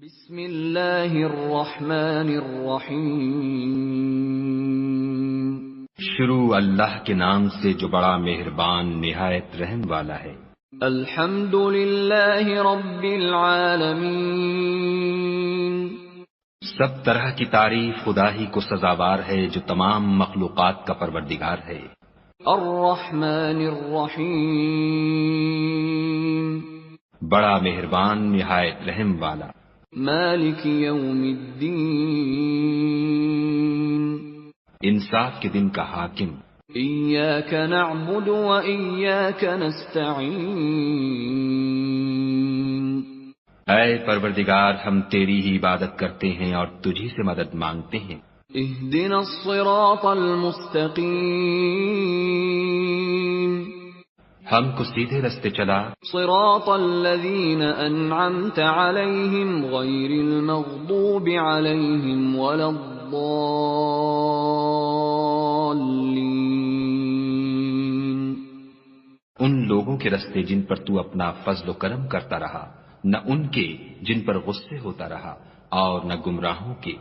بسم اللہ الرحمن الرحیم۔ شروع اللہ کے نام سے جو بڑا مہربان نہایت رحم والا ہے۔ الحمد للہ رب العالمین۔ سب طرح کی تعریف خدا ہی کو سزاوار ہے جو تمام مخلوقات کا پروردگار ہے۔ الرحمن الرحیم۔ بڑا مہربان نہایت رحم والا۔ مالک یوم الدین۔ انصاف کے دن کا حاکم۔ ایاک نعبد و ایاک نستعین۔ اے پروردگار ہم تیری ہی عبادت کرتے ہیں اور تجھی سے مدد مانگتے ہیں۔ اہدنا الصراط المستقیم۔ ہم کو سیدھے رستے چلا۔ صراط الذین انعمت علیہم غیر المغضوب علیہم ولا الضالین۔ ان لوگوں کے رستے جن پر تو اپنا فضل و کرم کرتا رہا، نہ ان کے جن پر غصے ہوتا رہا اور نہ گمراہوں کے